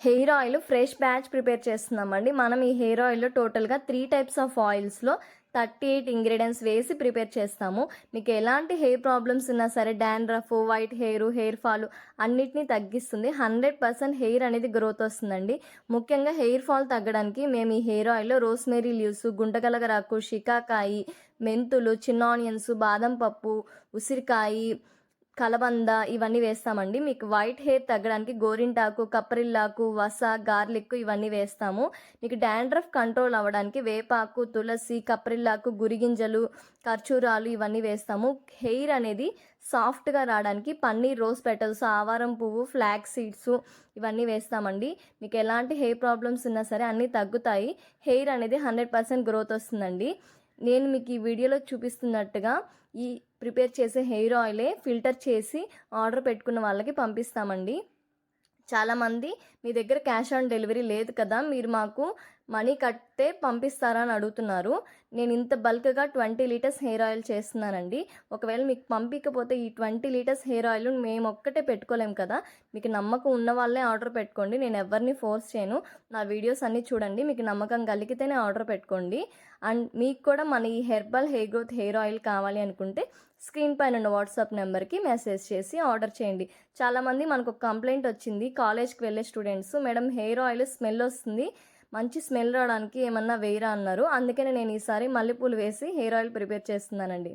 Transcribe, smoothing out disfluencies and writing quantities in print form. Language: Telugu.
Hair oil fresh batch prepare చేస్తున్నామండి. మనం ఈ హెయిర్ ఆయిల్‌లో టోటల్‌గా 3 టైప్స్ ఆఫ్ ఆయిల్స్‌లో 38 ఇంగ్రీడియెంట్స్ వేసి ప్రిపేర్ చేస్తాము. మీకు ఎలాంటి హెయిర్ ప్రాబ్లమ్స్ ఉన్నా సరే డాండ్రఫ్, వైట్ హెయిర్ ఫాల్ అన్నిటిని తగ్గిస్తుంది. 100% హెయిర్ అనేది గ్రోత్ వస్తుందండి. ముఖ్యంగా హెయిర్ ఫాల్ తగ్గడానికి మేము ఈ హెయిర్ ఆయిల్‌లో రోస్‌మేరీ లీవ్స్, గుంటగలగరాకు, షికాకాయి, మెంతులు, చిన్న ఆనియన్స్, బాదం పప్పు, ఉసిరికాయి, కలబంద ఇవన్నీ వేస్తామండి. మీకు వైట్ హెయిర్ తగ్గడానికి గోరింటాకు, కప్పరిల్లాకు, వస, గార్లిక్ ఇవన్నీ వేస్తాము. మీకు డాండ్రఫ్ కంట్రోల్ అవ్వడానికి వేపాకు, తులసి, కప్పరిల్లాకు, గురిగింజలు, ఖర్జూరాలు ఇవన్నీ వేస్తాము. హెయిర్ అనేది సాఫ్ట్‌గా రావడానికి పన్నీర్, రోజ్ పెటల్స్, ఆవారం పువ్వు, ఫ్లాక్స్ సీడ్స్ ఇవన్నీ వేస్తామండి. మీకు ఎలాంటి హెయిర్ ప్రాబ్లమ్స్ ఉన్నా సరే అన్నీ తగ్గుతాయి. హెయిర్ అనేది 100% గ్రోత్ వస్తుందండి. నేను మీకు ఈ వీడియోలో చూపిస్తున్నట్టుగా ఈ ప్రిపేర్ చేసే హెయిర్ ఆయిలే ఫిల్టర్ చేసి ఆర్డర్ పెట్టుకున్న వాళ్ళకి పంపిస్తామండి. చాలామంది మీ దగ్గర క్యాష్ ఆన్ డెలివరీ లేదు కదా, మీరు మాకు మనీ కట్టే పంపిస్తారా అని అడుగుతున్నారు. నేను ఇంత బల్క్గా 20 లీటర్స్ హెయిర్ ఆయిల్ చేస్తున్నానండి. ఒకవేళ మీకు పంపించకపోతే ఈ 20 లీటర్స్ హెయిర్ ఆయిల్ మేము ఒక్కటే పెట్టుకోలేం కదా. మీకు నమ్మకం ఉన్న వాళ్ళే ఆర్డర్ పెట్టుకోండి. నేను ఎవరిని ఫోర్స్ చేయను. నా వీడియోస్ అన్నీ చూడండి. మీకు నమ్మకం కలిగితేనే ఆర్డర్ పెట్టుకోండి. అండ్ మీకు కూడా మన ఈ herbal hair growth hair oil కావాలి అనుకుంటే స్క్రీన్ పైన ఉన్న వాట్సాప్ నెంబర్కి మెసేజ్ చేసి ఆర్డర్ చేయండి. చాలామంది మనకు ఒక కంప్లైంట్ వచ్చింది, కాలేజ్కి వెళ్ళే students, madam hair oil smell వస్తుంది, మంచి స్మెల్ రావడానికి ఏమన్నా వేయరా అన్నారు. అందుకనే నేను ఈసారి మల్లెపూలు వేసి హెయిర్ ఆయిల్ ప్రిపేర్ చేస్తున్నానండి.